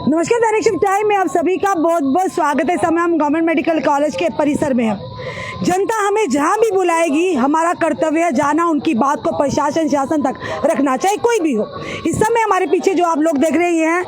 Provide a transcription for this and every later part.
नमस्कार, दैनिक shift time में आप सभी का बहुत बहुत स्वागत है। समय हम गवर्नमेंट मेडिकल कॉलेज के परिसर में हैं। जनता हमें जहां भी बुलाएगी, हमारा कर्तव्य है जाना, उनकी बात को प्रशासन शासन तक रखना, चाहे कोई भी हो। इस समय हमारे पीछे जो आप लोग देख रहे हैं,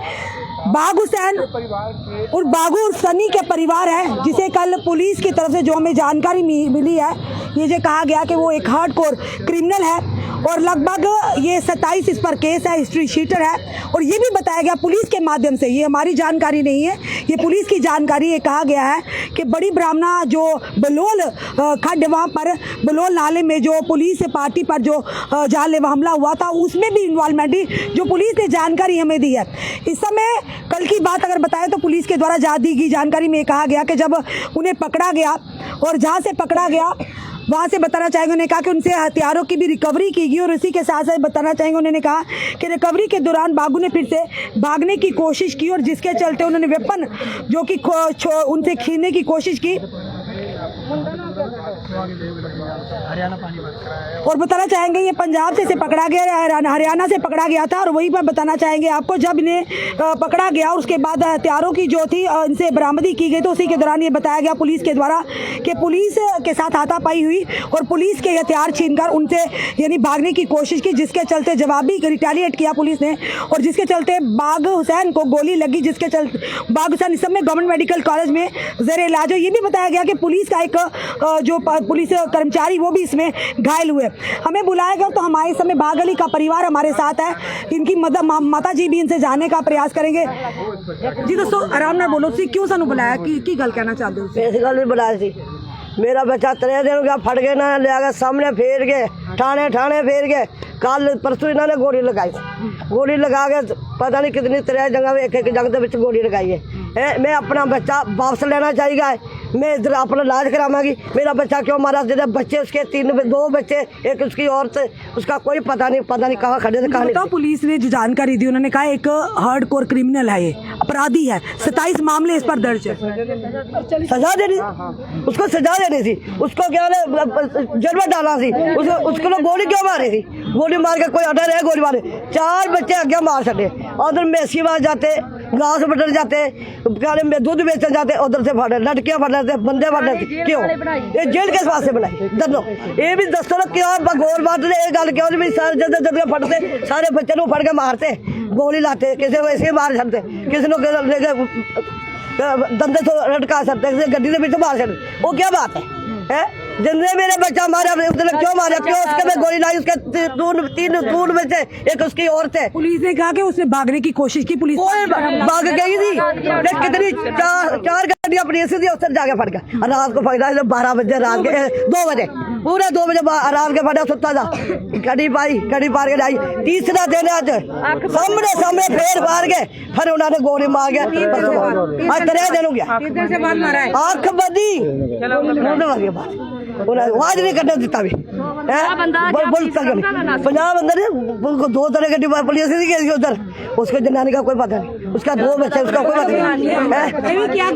बाग हुसैन और बागू और सनी के परिवार है, जिसे कल पुलिस की तरफ से जो हमें जानकारी मिली है, ये जो कहा गया कि वो एक हार्डकोर क्रिमिनल है और लगभग ये 27 इस पर केस है, हिस्ट्री शीटर है। और ये भी बताया गया पुलिस के माध्यम से, ये हमारी जानकारी नहीं है, ये पुलिस की जानकारी, ये कहा गया है कि बड़ी ब्राह्मणा जो बलोल खड्ड, वहाँ पर बलोल नाले में जो पुलिस पार्टी पर जो जानलेवा हमला हुआ था, उसमें भी इन्वॉल्वमेंट ही जो पुलिस ने जानकारी हमें दी है। इस समय कल की बात अगर बताएं तो पुलिस के द्वारा दी गई जानकारी में कहा गया कि जब उन्हें पकड़ा गया और जहाँ से पकड़ा गया वहाँ से बताना चाहेंगे, उन्होंने कहा कि उनसे हथियारों की भी रिकवरी की गई। और इसी के साथ साथ बताना चाहेंगे, उन्होंने कहा कि रिकवरी के दौरान बागू ने फिर से भागने की कोशिश की और जिसके चलते उन्होंने वेपन जो कि उनसे छीनने की कोशिश की। और बताना चाहेंगे ये पंजाब से पकड़ा गया, हरियाणा से पकड़ा गया था। और वहीं पर बताना चाहेंगे आपको, जब इन्हें पकड़ा गया और उसके बाद हथियारों की जो थी इनसे बरामदी की गई, तो उसी के दौरान ये बताया गया पुलिस के द्वारा कि पुलिस के साथ हाथापाई हुई और पुलिस के हथियार छीनकर उनसे यानी भागने की कोशिश की, जिसके चलते जवाबी रिटेलिएट किया पुलिस ने और जिसके चलते बाग हुसैन को गोली लगी, जिसके चलते बाग हुसैन इस समय गवर्नमेंट मेडिकल कॉलेज में जेर इलाज है। ये भी बताया गया कि पुलिस का एक जो पुलिस कर्मचारी वो भी इसमें घायल हुए। हमें बुलाया गया तो हमारे समय बागली का परिवार हमारे साथ है, इनकी माता जी भी इनसे जानने का प्रयास करेंगे। जी दोस्तों, आराम में बोलो, क्यों सानू बुलाया, की गल कहना चाहते हो? इस गल भी बुलाया सी, मेरा बच्चा 3 दिन हो गया फट गए ना, लिया सामने फेर गए, ठाणे फेर गए। कल परसों इन्होंने गोली लगाई, गोली लगा के पता नहीं कितनी 3 जगह में एक जंग के गोली लगाई है। मैं अपना बच्चा वापस लेना चाहिएगा, मैं इधर अपना इलाज करावांगी। मेरा बच्चा क्यों मारा? जिधर बच्चे उसके 2 बच्चे, एक उसकी औरत, उसका कोई पता नहीं कहाँ खड़े थे, कहाँ नहीं। तो पुलिस ने जो जानकारी दी, उन्होंने कहा एक हार्डकोर क्रिमिनल है, ये अपराधी है, 27 मामले इस पर दर्ज है। सजा देनी, उसको सजा देनी थी, उसको क्या जेल में डालना थी, उसको गोली क्यों मारी थी? गोली मार के कोई ऑर्डर है, गोली मारे 4 बच्चे आगे मार सके। उधर मेसी बाज जाते, घास बटन जाते, दूध बेचने जाते, उधर से फट लड़कियां फट लेते, बंदे फट लेते। क्यों? ये जेल किस वास्ते बनाई? दसो, ये भी दसो ना क्यों गोल बात ये गल क्यों नहीं? सारे जद फटते, सारे बच्चे फट के मारते, गोली लाते, किसी को ऐसे मार सकते, किसी को दंदे तो लटका सकते, किसी गड्डी के पीछे मार सकते। वो क्या बात है? जिन्हें मेरे बच्चा मारा उसने क्यों मारा? क्यों उसके में गोली लाई? उसके 3 बच्चे, एक उसकी औरत है। पुलिस ने कहा कि उसने भागने की कोशिश की, पुलिस भाग गई थी, कितनी 4 गाड़ियां पुलिस थी, उससे जाके फट गया। रात को फट गया 12 बजे, रात के 2 बजे, पूरे 2 बजे रात के फटा, सुता था, गड्डी पार के आई। तीसरा दिन आज सामने फेर मार गए, फिर उन्होंने गोली मार गया। 3 दिन हो गया, आंख बदी आवाज नहीं करने देता भी, 50 बंदे 2 तरह गड्डी पुलिस नहीं गई उधर। उसको जनानी का कोई पता नहीं, उसका 2 बच्चे, उसका कोई पता नहीं। क्या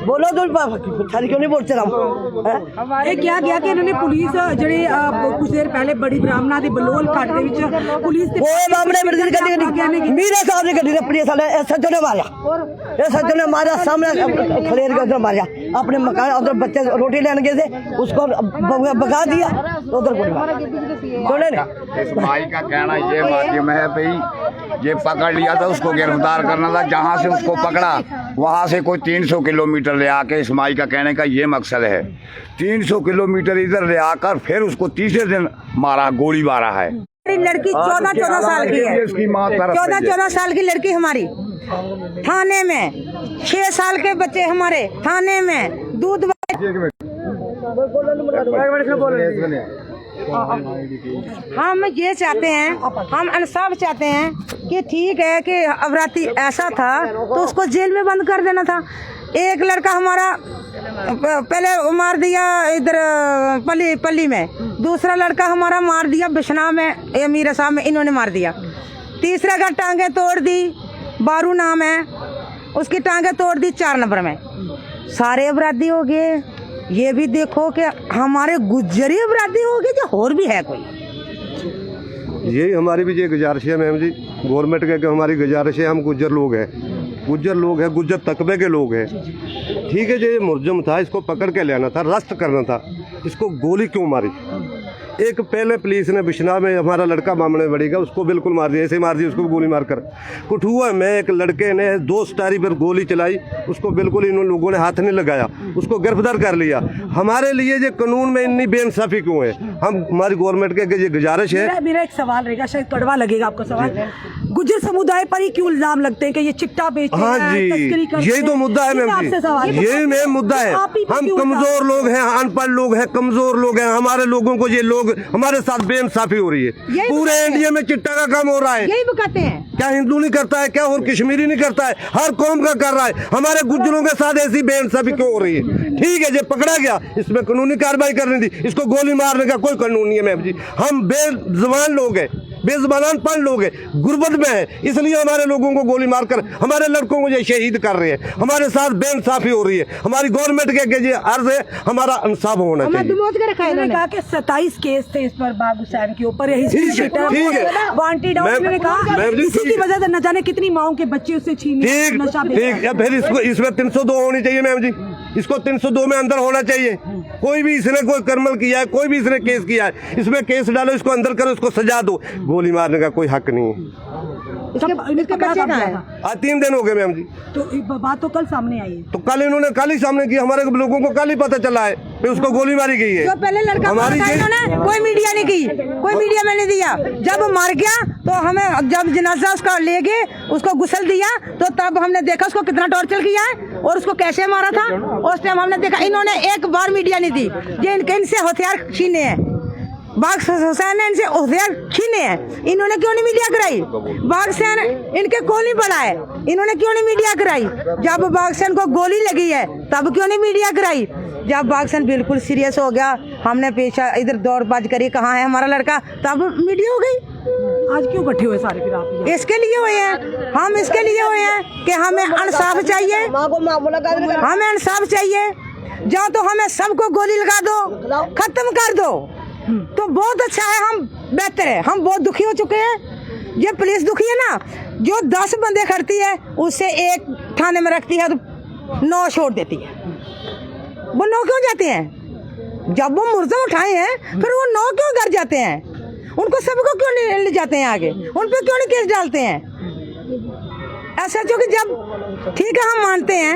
बोलो तो क्यों नहीं बोलते क्या गया कि इन्होंने पुलिस ਜਿਹੜੇ कुछ देर पहले बड़ी ब्राह्मणा ਦੀ बलोल ਘਾਟ ਦੇ ਵਿੱਚ पुलिस ਦੇ ਉਹ ਮਾਮਲੇ ਮੇਰੇ ਗੱਡੀ ਮੇਰੇ ਸਾਹਿਬ ने ਗੱਡੀ ने पुलिस वाले सज्जों ने मारा, ये सज्जों ने मारा, सामने खलेर के उधर मारा। अपने मकान उधर बच्चे रोटी लेने गए थे, उसको भगा दिया, उधर गोली मारा। भाई का कहना ये माध्यम है भाई, ये पकड़ लिया था, उसको गिरफ्तार करना था। जहाँ से उसको पकड़ा वहाँ से कोई 300 किलोमीटर ले आके, इस्माइल का कहने का ये मकसद है, 300 किलोमीटर इधर ले आकर फिर उसको तीसरे दिन मारा, गोली मारा है। लड़की 14 साल की है, 14 साल की लड़की हमारी थाने में, 6 साल के बच्चे हमारे थाने में दूध। हम ये चाहते हैं, हम इंसाफ चाहते हैं कि ठीक है कि अपराधी ऐसा था तो उसको जेल में बंद कर देना था। एक लड़का हमारा पहले मार दिया इधर पल्ली में, दूसरा लड़का हमारा मार दिया बिश्ना में, मीरा साहब में, इन्होंने मार दिया। तीसरा का टांगे तोड़ दी, बारू नाम है, उसकी टांगे तोड़ दी 4 नंबर में। सारे अपराधी हो गए। ये भी देखो कि हमारे गुज्जरी अपराधी हो गए, जो और भी है कोई? यही हमारी भी ये गुजारिश है मैम जी गवर्नमेंट के हमारी गुजारिश है, हम गुज्जर लोग हैं, गुज्जर तकबे के लोग हैं, ठीक है। जो ये मुलजिम था इसको पकड़ के लेना था, अरेस्ट करना था, इसको गोली क्यों मारी? एक पहले पुलिस ने बिश्ना में हमारा लड़का मामले में बढ़ेगा, उसको बिल्कुल मार दिया, ऐसे मार दिया उसको गोली मारकर। कठुआ में एक लड़के ने 2 स्टारी पर गोली चलाई, उसको बिल्कुल इन लोगों ने हाथ नहीं लगाया, उसको गिरफ्तार कर लिया। हमारे लिए ये कानून में इतनी बेइंसाफी क्यों है? हम हमारी गवर्नमेंट के ये गुजारिश है। मेरा एक सवाल रहेगा, शायद कड़वा लगेगा आपको सवाल, गुज्जर समुदाय पर ही क्यों इल्जाम लगते हैं कि ये चिट्टा बेचते हैं? हाँ जी, तस्करी करते यही तो हैं? मुद्दा है मैम आपसे सवाल जी, यही मेन मुद्दा है। हम कमजोर लोग हैं, अनपढ़ लोग हैं, कमजोर लोग हैं, हमारे लोगों को ये लोग हमारे साथ बेइंसाफी हो रही है। पूरे इंडिया में चिट्टा का काम हो रहा है, यही वो कहते हैं। क्या हिंदू नहीं करता है? क्या और कश्मीरी नहीं करता है? हर कौम का कर रहा है। हमारे गुज्जरों के साथ ऐसी बेइंसाफी क्यों हो रही है? ठीक है, ये पकड़ा गया, इसमें कानूनी कार्रवाई करनी थी, इसको गोली मारने का कोई कानून नहीं है मैम जी। हम बेजुबान लोग हैं, बेजुबान अनपढ़ लोग हैं, गुर्बत में है, इसलिए हमारे लोगों को गोली मारकर हमारे लड़कों को ये शहीद कर रहे हैं। हमारे साथ बेइंसाफी हो रही है। हमारी गवर्नमेंट के ये अर्ज है, हमारा इंसाफ होना चाहिए। उन्होंने कहा कि 27 केस थे इस पर बाबू हुसैन के ऊपर, यही ठीक है। वांटेड है। उन्होंने कहा इसी की वजह से न जाने कितनी माओं के बच्चे उससे छीन नशा बेच रहे हैं। ठीक, फिर इसको इसमें 302 होनी चाहिए मैम जी, इसको 302 में अंदर होना चाहिए। कोई भी इसने कोई कर्मल किया है, कोई भी इसने केस किया है, इसमें केस डालो, इसको अंदर करो, इसको सजा दो। गोली मारने का कोई हक नहीं है। इसके बच्चे कहाँ हैं? आज 3 दिन हो गए मैम जी। तो बात तो कल सामने आई है। तो कल इन्होंने कल ही सामने किया, हमारे लोगों को कल ही पता चला है कि उसको गोली मारी गई है। जो पहले लड़का हमारी कोई मीडिया नहीं की, कोई मीडिया में नहीं दिया। जब मर गया तो हमें, जब जनाजा उसका ले गए, उसको गुस्ल दिया, तो तब हमने देखा उसको कितना टॉर्चर किया है और उसको कैसे मारा था। उस टाइम हमने देखा, इन्होंने एक बार मीडिया नहीं दी। ये इनसे हथियार छीने हैं, बाग हुसैन ने इनसे हथियार छीने हैं, इन्होंने क्यों नहीं मीडिया कराई? बाग हुसैन इनके को नहीं पड़ा है, इन्होंने क्यों नहीं मीडिया कराई? जब बाग हुसैन को गोली लगी है तब क्यों नहीं मीडिया कराई? जब बाग हुसैन बिल्कुल सीरियस हो गया, हमने पेशा इधर दौड़ बाज करी, कहाँ है हमारा लड़का, तब मीडिया हो गई। आज क्यों इकट्ठे हुए सारे फिर आप? इसके लिए हुए हैं, हम इसके लिए हुए हैं कि हमें इंसाफ चाहिए, हमें इंसाफ चाहिए। या तो हमें सबको गोली लगा दो, खत्म कर दो, तो बहुत अच्छा है, हम बेहतर है। हम बहुत दुखी हो चुके हैं। ये पुलिस दुखी है ना, जो 10 बंदे खड़ती है उससे एक थाने में रखती है तो 9 छोड़ देती है। वो 9 क्यों जाते हैं? जब वो मुर्जा उठाए हैं फिर वो 9 क्यों घर जाते हैं? उनको सबको क्यों नहीं ले जाते हैं आगे? उन पर क्यों नहीं केस डालते हैं? SHO की जब, ठीक है हम मानते हैं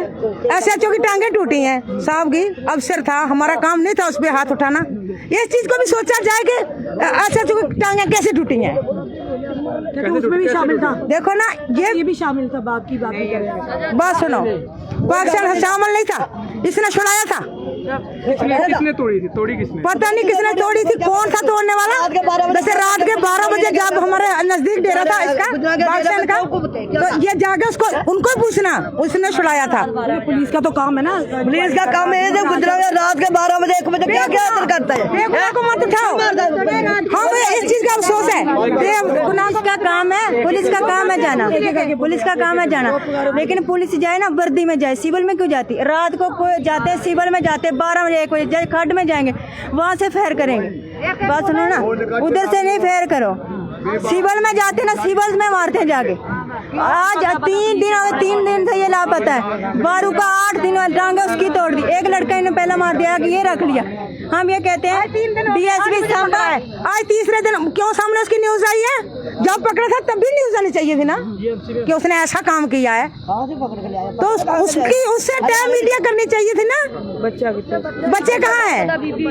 SHO की टांगे टूटी हैं, साहब की अफसर था, हमारा काम नहीं था उस पर हाथ उठाना। इस चीज को भी सोचा जाए कि SHO की टांगे कैसे टूटी हैं। उसमें भी शामिल था, देखो ना, ये भी शामिल था। बाकी बात सुनो, पाकिस्तान शामिल नहीं था, इसने छुड़ाया था। किसने तोड़ी थी? तोड़ी किसने? पता नहीं किसने तोड़ी थी, कौन था तोड़ने वाला। जैसे रात के 12 बजे जब हमारे नजदीक डेरा था इसका पाकिस्तान का, तो ये जाके उसको उनको पूछना, उसने छुड़ाया था। पुलिस का तो काम है ना, पुलिस का काम है जो गुजरा हुआ रात के 12 बजे 1 बजे क्या क्या असर करता है। बेगुनाह को मत उठाओ, हमें इस चीज का अफसोस है। बेगुनाह का काम है, पुलिस का काम है जाना, पुलिस का काम है जाना। लेकिन पुलिस जाए ना, वर्दी में जाए, सिविल में क्यों जाती? रात को कोई जाते सिविल में जाते, 12 बजे 1 बजे जाए, खड्ड में जाएंगे, वहाँ से फेर करेंगे। बात सुनो ना, उधर से नहीं फेर करो। सिविल में जाते ना, सिविल में मारते हैं जाके। आज 3 दिन से ये लापता है। बारू का 8 दिन टांगे उसकी तोड़ दी, एक लड़का ने पहला मार दिया कि ये रख लिया। हम ये कहते हैं DSP सामने है, आज 3रे दिन क्यों सामने उसकी न्यूज आई है? जब पकड़ा था तब भी न्यूज आनी चाहिए थी ना कि उसने ऐसा काम किया है, तो उससे टाइम मीडिया करनी चाहिए थी ना। बच्चे कहाँ है?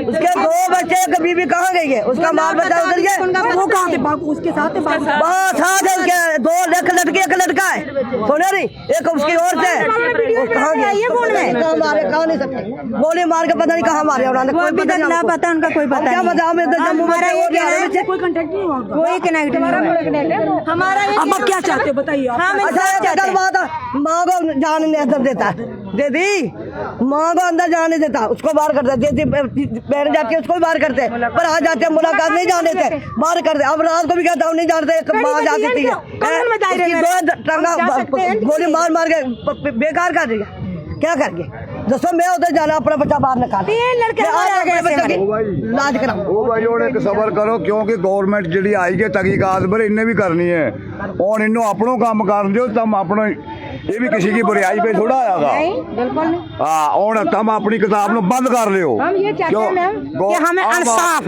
उसके 2 बच्चे, एक बीबी कहाँ गई है? उसका माल बच्चा उधर गया, वो कहाँ थे? उसके साथ बस साथ है उसके 2 लड़के, एक लड़का है, सुने रही, एक उसकी और से कहाँ गया? कहाँ मारे, कहाँ नहीं सकते, गोली मार के पता नहीं कहाँ मारे उन्होंने, कोई पता नहीं पता उनका, कोई पता क्या नहीं। पता हमें तो जम्मू में कोई कांटेक्ट नहीं हुआ, कोई कनेक्ट नहीं हमारा। अब आप क्या चाहते हो बताइए? हम अच्छा बात है, माँ को जाने नहीं अंदर देता है, दीदी माँ को अंदर जाने देता, उसको बाहर करता, दीदी बहन जाती है उसको भी बाहर करते, पर आ जाते हैं मुलाकात नहीं जाने देते, बाहर करते। अब रात को भी कहता हूँ नहीं जानते, माँ जा देती है, गोली मार मार के बेकार कर दिया, क्या करके दसो मैं उधर जाना अपना बच्चा बाहर निकाल 3 लड़के मैं हमारे आज आगे अपने बच्चे ऐसे की इलाज कराऊं। ओ भाई और एक सबर करो क्योंकि गवर्नमेंट ਜਿਹੜੀ ਆਏਗੀ ਤਹਿਕੀਕਾਤ पर इन्हें भी करनी है और इन्हों अपनों काम कर दो तुम अपनों ये भी किसी की बुराई पे थोड़ा आएगा बिल्कुल नहीं। हाँ और तुम अपनी किताब में बंद कर लियो हम ये चाहते हैं मैम कि हमें इंसाफ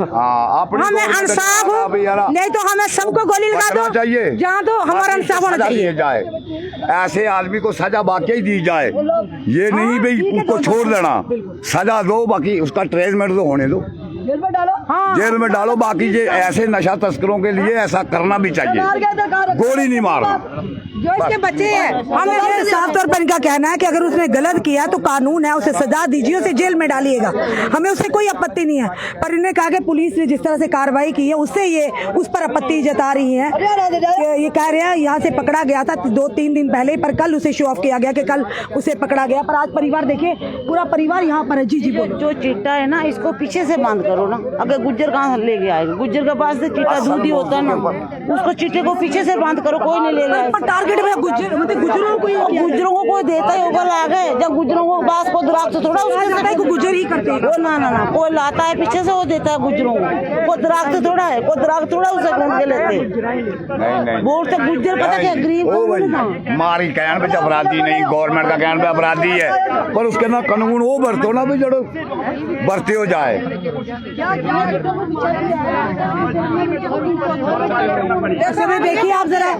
हमें इंसाफ हो नहीं तो हमें सबको गोली लगा दो चाहिए जहाँ तो हमारा इंसाफ होना चाहिए जाए ऐसे आदमी को सजा वाकई दी जाए ये नहीं भाई उसको छोड़ देना सजा दो बाकी उसका ट्रीटमेंट तो होने दो जेल में डालो बाकी ये ऐसे नशा तस्करों के लिए ऐसा करना भी चाहिए गोली नहीं मारना जो इसके बच्चे हैं हमें साफ तौर पर इनका कहना है कि अगर उसने गलत किया तो कानून है उसे सजा दीजिए उसे जेल में डालिएगा हमें उससे कोई आपत्ति नहीं है पर इन्हें कहा कि पुलिस ने जिस तरह से कार्रवाई की है उससे ये उस पर आपत्ति जता रही है ये कह रहे हैं यहाँ से पकड़ा गया था 2-3 दिन पहले पर कल उसे शो ऑफ किया गया कि कल उसे पकड़ा गया पर आज परिवार देखिए पूरा परिवार यहाँ पर है। जी बोलो। जो चिट्टा है ना इसको पीछे से बंद करो ना। अगर गुज्जर कहाँ ले गया आएगा गुज्जर के पास से चिट्टा दूधी होता है ना उसको चिट्टे को पीछे से बंद करो कोई नहीं ले गया। टारगेट में गुजरों गुज्जरों को कोई देता है ऊपर आ गए जब गुज्जरों को बास को दराख थोड़ा उसके को गुजर ही करते हैं वो ना कोई लाता है पीछे से वो देता है गुज्जरों को दराख थोड़ा है कोई दराख थोड़ा उसे ढूंढ के लेते बोलते गुज्जर पता क्या गरीब मारी कहन पे अपराधी नहीं गवर्नमेंट का कहन पे अपराधी है पर उसके ना कानून वो बरतो ना भी जड़ो बरते हो जाए। समय देखिए आप जरा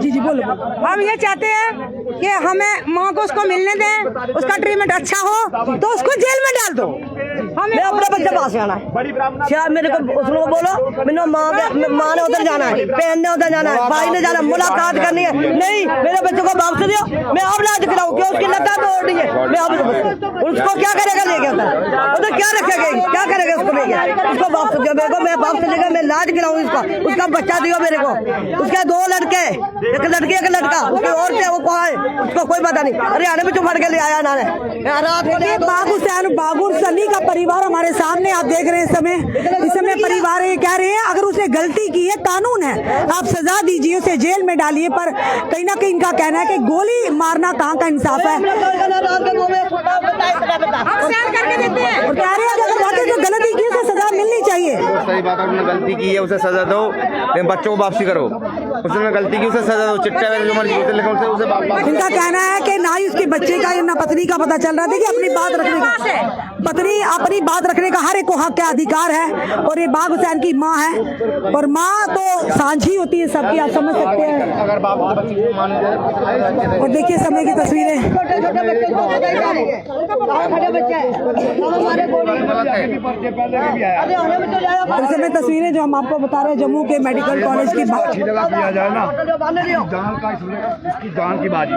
जी बोलो। हम ये चाहते हैं कि हमें माँ को उसको मिलने दें उसका ट्रीटमेंट अच्छा हो तो उसको जेल में डाल दो। मैं अपने बच्चे पास जाना है क्या मेरे को उसको बोलो मैंने माँ ने उधर जाना है बहन ने उधर जाना है भाई ने जाना मुलाकात करनी है नहीं मेरे बच्चे को वापस दियो मैं अब इलाज कराऊं क्यों उसकी लता तोड़ रही है मैं अब उसको क्या करेगा लेके उधर क्या रखेगा क्या करेगा उसको लेके उसको वापस दियो मेरे को मैं वापस लेकर मैं इलाज कराऊं उसका बच्चा दियो मेरे को उसके 2 लड़के एक लड़की एक लड़का उसके और क्या वो कहाँ है उसको कोई पता नहीं हरियाणा में चुपड़ के ले आया इन्होंने रात को बाबुर सनी का परिवार हमारे सामने आप देख रहे हैं इस समय परिवार ये कह रहे हैं अगर उसने गलती की है कानून है आप सजा दीजिए उसे जेल में डालिए पर कहीं ना कहीं इनका कहना है कि गोली मारना कहाँ का इंसाफ है और कह रहे हैं अगर वाकई जो गलती की उसे सजा मिलनी चाहिए। सही बात है उसने गलती की है उसे सजा दो लेकिन बच्चों को वापसी करो उसने गलती की उसे सजा दो चिट्टा जो मर्जी लेकिन उसे इनका कहना है कि ना ही उसके बच्चे का ना पत्नी का पता चल रहा था कि अपनी बात रखने का पत्नी अपनी बात रखने का हर एक को हक का अधिकार है और ये बाग हुसैन की माँ है और माँ तो सांझी होती है सबकी आप समझ सकते हैं। अगर बाप और देखिए समय की तस्वीरें इस समय तस्वीरें जो हम आपको बता रहे हैं जम्मू के मेडिकल कॉलेज की किया जाए ना जान की बाजी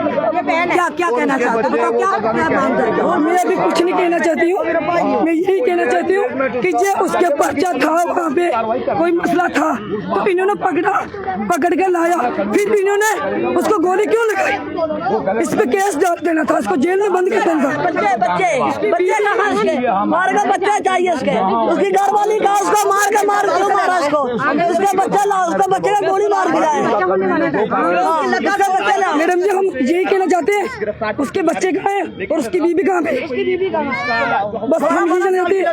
क्या कहना चाहते हो क्या मांग करते हो। मैं भी कुछ नहीं कहना चाहती हूँ मैं यही कहना चाहती हूँ कि जो उसके पर्चा था वहाँ पे कोई मसला था तो इन्होंने पकड़ के लाया फिर इन्होंने उसको गोली क्यों लगाई इस पे केस डाल देना था उसको जेल में बंद कर देना था। मार का बच्चा चाहिए उसकी घर वाली का उसको मारा उसको उसका बच्चा ला उसका बच्चे का गोली मार के लाया। मैडम जी हम यही कहना चाहते हैं उसके बच्चे कहाँ हैं और उसकी बीबी कहाँ पे बस हम यही कहना चाहते हैं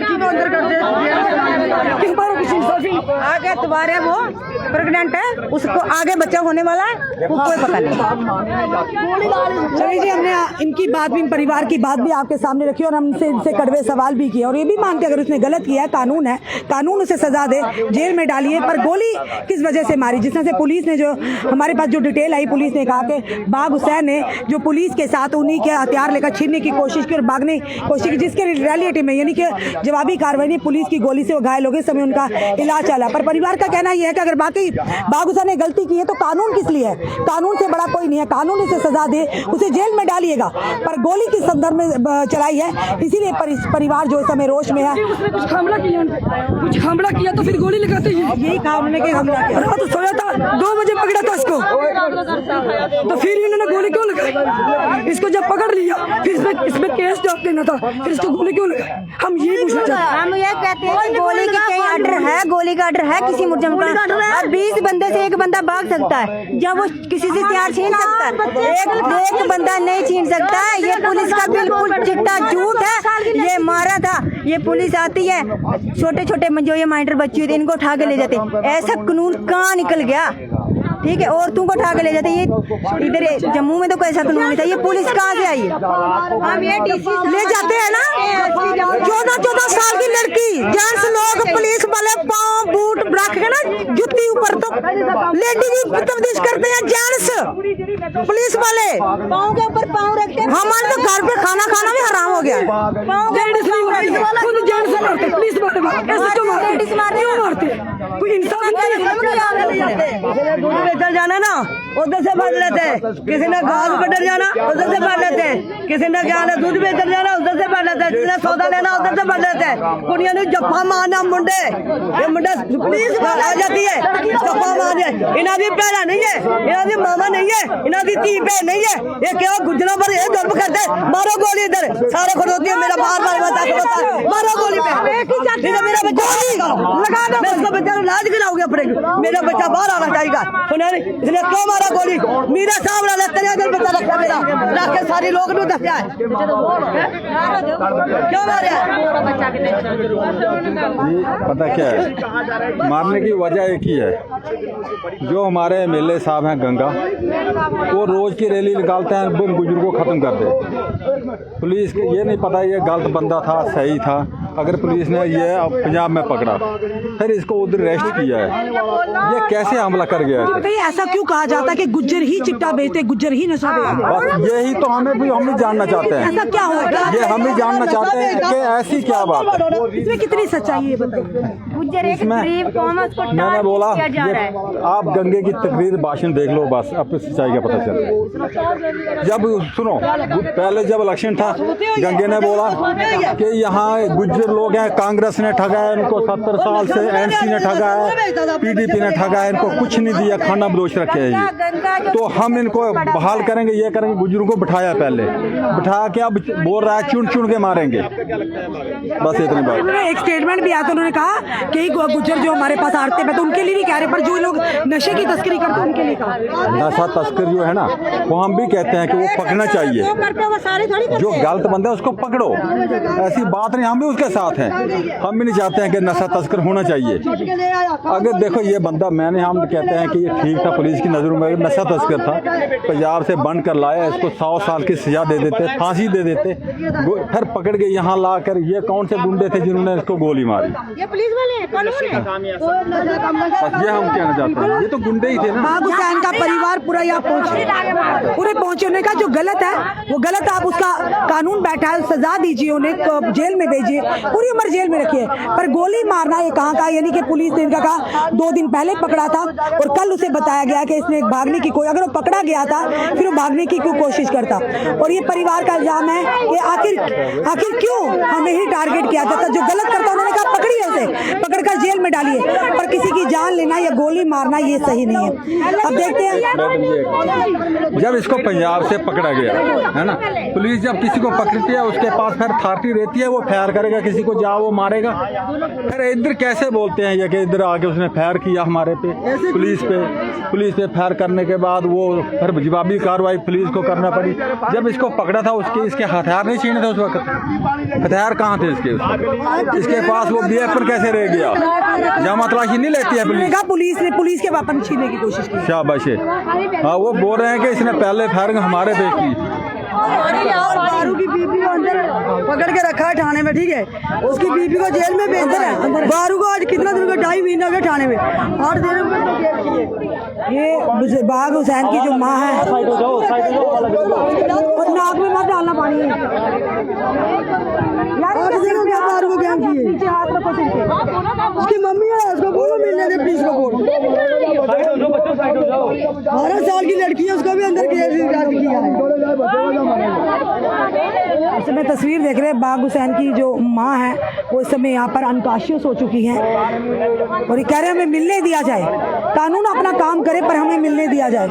कि हमारा कुछ इंसाफ ही आगे तुम्हारे वो प्रेग्नेंट है उसको आगे बच्चा होने वाला है वो कोई पता नहीं। चलिए जी हमने इनकी बात भी परिवार की बात भी आपके सामने रखी और हमसे इनसे कड़वे सवाल भी किए और ये भी मानते अगर उसने गलत किया है कानून उसे सजा दे जेल में डालिए पर गोली किस वजह से मारी जिस तरह से पुलिस ने जो हमारे पास जो डिटेल आई पुलिस ने कहा कि बाग हुसैन ने जो पुलिस के साथ उन्हीं के हथियार लेकर छीनने की कोशिश की और भागने की कोशिश की जिसके रियलिटी में यानी कि जवाबी कार्रवाई नहीं पुलिस की गोली से वो घायल हो गए समय उनका इलाज चला पर परिवार का कहना यह है कि अगर बाकी बाग हुसैन ने गलती की है तो कानून किस लिए है कानून से बड़ा कोई नहीं है कानून उसे सजा दे उसे जेल में डालिएगा पर गोली किस संदर्भ में चलाई है इसीलिए परिवार जो इस समय रोष में है। कुछ हमला किया तो फिर गोली लगाते ही यही काम ने हमला किया तो सोया था 2 बजे पकड़ा था उसको तो फिर इन्होंने गोली क्यों लगाई? इसको जब पकड़ लिया फिर इसमें केस डाल देना था, फिर इसको गोली क्यों लगाई? हम ये पूछना चाहते हैं। हम ये कहते हैं कि गोली की कहीं ऑर्डर है, गोली का ऑर्डर है किसी मुजरिम का। अब 20 बंदे से एक बंदा भाग सकता है, जब वो किसी से हथियार छीन सकता है, एक बंदा नहीं छीन सकता है। ये पुलिस का बिल्कुल चिट्टा झूठ है। ये मारा था, ये पुलिस आती है, छोटे छोटे जो ये माइनर बच्चे होते इनको उठा के ले जाते। ऐसा कानून कहाँ निकल गया? ठीक है, औरतों को उठा के ले जाते। ये इधर जम्मू में तो कोई ऐसा कानून नहीं था। ये पुलिस कहाँ से आई है? हम ये ले जाते हैं ना 14-14 साल की लड़की, जेंट्स लोग पुलिस वाले पाँव बूट रख के ना जुत्ती ऊपर, तो लेडी भी तब्दीश करते हैं जेंट्स पुलिस वाले, पाँव के ऊपर पाँव रखते हैं। हमारे तो घर पे खाना खाना भी हराम हो गया है। खुद जेंट्स मारते, पुलिस वाले ऐसे क्यों मारते? कोई इंसान बेचल जाना ना उधर से भर लेते, किसी ने घास कटर जाना उधर से भर लेते, किसी ने क्या है दूध बेचल जाना उधर से भर लेते, जिसने सौदा लेना उधर से भर लेते। कुड़िया ने जप्पा मारना मुंडे, ये मुंडे पुलिस आ जाती है जप्पा मारने। इन्हें भी पहला नहीं है, इन्हें भी मामा नहीं है, इन्हें भी ती पे नहीं है। ये क्या गुजरा पर ये दर्द करते, मारो गोली इधर सारे खड़ोती है। मेरा बार बार बता मारो गोली पे, मेरा बच्चा लगा दो, मैं इसका बच्चा लाज गिराओगे अपने। मेरा बच्चा बाहर आना चाहिए। सुना इसने क्यों मारा गोली? मेरा सामने बच्चा रखा, मेरा रख के सारी लोग ने दसिया है क्यों मारे? पता क्या है, मारने की वजह एक ही है। जो हमारे एमएलए साहब हैं गंगा, वो रोज की रैली निकालते हैं, बम गुजर को खत्म कर दे। पुलिस को ये नहीं पता ये गलत बंदा था सही था। अगर पुलिस ने ये पंजाब में पकड़ा, फिर इसको उधर अरेस्ट किया है, ये कैसे हमला कर गया है? ऐसा क्यों कहा जाता है कि गुज्जर ही चिट्टा बेचते, गुज्जर ही नशा बेचते? बस यही तो हम भी जानना चाहते हैं। ऐसा क्या हुआ? ये हम भी जानना चाहते हैं कि ऐसी क्या बात है, इसमें कितनी सच्चाई है बताइए। इसमें मैंने बोला ये आप गंगे की तकरीर भाषण देख लो, बस आपको सच्चाई का पता चल। जब सुनो पहले जब इलेक्शन था, गंगे ने बोला कि यहाँ गुज्जर लोग हैं, कांग्रेस ने ठगा है इनको 70 साल से, एनसी ने ठगा है, पीडीपी ने ठगा है, इनको कुछ नहीं दिया, खाना बदोश रखे हैं ये, तो हम इनको बहाल करेंगे, ये करेंगे। गुज्जरों को बिठाया, पहले बिठा के अब बोल रहा है चुन चुन के मारेंगे, बस इतनी बात। एक स्टेटमेंट भी आया था, उन्होंने कहा कि गुज्जर जो हमारे पास आते हैं, तो उनके लिए नहीं कह रहे, पर जो लोग नशे की तस्करी करते हैं उनके लिए कहा। नशा तस्कर जो है ना, वो हम भी कहते हैं कि वो पकड़ना चाहिए। जो गलत बंदा है उसको पकड़ो, ऐसी बात नहीं, हम भी उसके साथ हैं। हम भी नहीं चाहते हैं कि नशा तस्कर होना चाहिए। अगर देखो ये बंदा, हम कहते हैं कि ये ठीक था, पुलिस की नज़रों में नशा तस्कर था, पंजाब से बंद कर लाया, इसको 100 साल की सजा दे देते, फांसी दे देते, फिर पकड़ के यहाँ ला कर ये कौन से गुंडे थे जिन्होंने इसको गोली मारी? ये पुलिस वाले हैं, कानून है। बस ये हम कहना चाहते हैं, ये तो गुंडे ही थे ना। बाग हुसैन का परिवार पूरा यहाँ पहुँचे, उन्होंने कहा जो गलत है वो गलत, आप उसका कानून बैठा है, सजा दीजिए, उन्हें जेल में भेजिए, पूरी उम्र जेल में रखिए, पर गोली मारना ये कहाँ का? यानी कि पुलिस ने इनका कहा 2 दिन पहले पकड़ा था और कल उसे बताया गया कि इसने भागने की कोई, अगर वो पकड़ा गया था फिर वो भागने की क्यों कोशिश करता? और ये परिवार का इल्जाम है कि आखिर क्यों हमें ही टारगेट किया जाता? जो गलत करता उन्होंने कहा पकड़िए, उसे पकड़कर जेल में डालिए, पर किसी की जान लेना या गोली मारना ये सही नहीं है। अब देखते हैं, जब इसको पंजाब से पकड़ा गया है ना, पुलिस जब किसी को पकड़ती है उसके पास फिर अथॉरिटी रहती है, वो फायर करेगा, किसी को जाओ वो मारेगा। फिर इधर कैसे बोलते हैं ये कि इधर आके उसने फायर किया हमारे पे, पुलिस पे फायर करने के बाद वो फिर जवाबी कार्रवाई पुलिस को करना पड़ी। जब इसको पकड़ा था इसके हथियार नहीं छीने थे उस वक्त, हथियार कहाँ थे इसके पास? वो BF कैसे रह गया? जमा तलाशी नहीं लेती है पुलिस के वेपन छीनने की कोशिश की। शाबाश है। हाँ, वो बोल रहे हैं कि इसने पहले फायरिंग हमारे पे की। बारू की बीबी को अंदर पकड़ के रखा है थाने में, ठीक है, उसकी बीबी को जेल में भेज रहा है। बारू को आज कितना दिन का 2.5 महीना हो गया थाने में, 8 दिन में जेल की है। ये बाग हुसैन की जो माँ है, और नाक में मत डालना पानी है यार, बारू को क्या किए? उसकी मम्मी है, उसको बोलो मिलने दे, प्लीज को बोलो। 12 साल की लड़की है, उसको भी अंदर किया है। इस समय तस्वीर देख रहे हैं, बाग हुसैन की जो माँ है वो इस समय यहाँ पर अनकॉन्शियस हो चुकी हैं और ये कह रहे हैं हमें मिलने दिया जाए, कानून अपना काम करे पर हमें मिलने दिया जाए।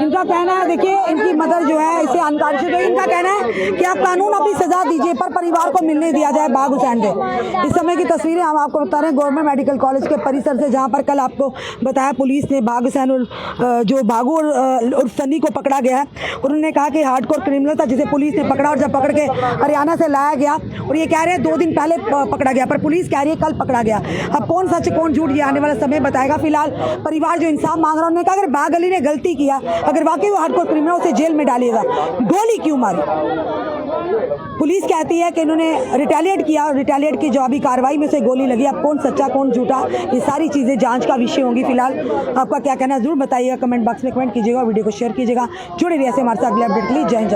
इनका कहना है, देखिए इनकी मदर जो है इसे अनकॉन्शियस है, इनका कहना है कि आप कानून अपनी सजा दीजिए पर परिवार को मिलने दिया जाए बाग हुसैन के। इस समय की तस्वीरें हम आपको बता रहे हैं गवर्नमेंट मेडिकल कॉलेज के परिसर से, जहां पर कल आपको बताया पुलिस ने बाग हुसैन और जो बागू और सनी को पकड़ा गया है। उन्होंने कहा कि हार्डकोर क्रिमिनल था जिसे पुलिस ने पकड़ा और जब पकड़ के हरियाणा से लाया गया और ये कह रहे हैं 2 दिन पहले पकड़ा गया, पर पुलिस कह रही है कल पकड़ा गया। अब कौन सच कौन झूठ ये आने वाला समय बताएगा। फिलहाल परिवार जो इंसाफ मांग रहा है, उन्होंने कहा अगर बाग अली ने गलती किया, अगर वाकई वो हार्डकोर क्रिमिनल, उसे जेल में डालिएगा, गोली क्यों मारी। पुलिस कहती है कि इन्होंने रिटेलिएट किया और रिटेलिएट की जवाबी कार्रवाई में से गोली लगी। अब कौन सच्चा कौन झूठा, ये सारी चीज़ें जांच का विषय होंगी। फिलहाल आपका क्या कहना है जरूर बताइएगा, कमेंट बॉक्स में कमेंट कीजिएगा और वीडियो को शेयर कीजिएगा। जुड़े रहिए ऐसे हमारे साथ अगले अपडेट के लिए। जय हिंद।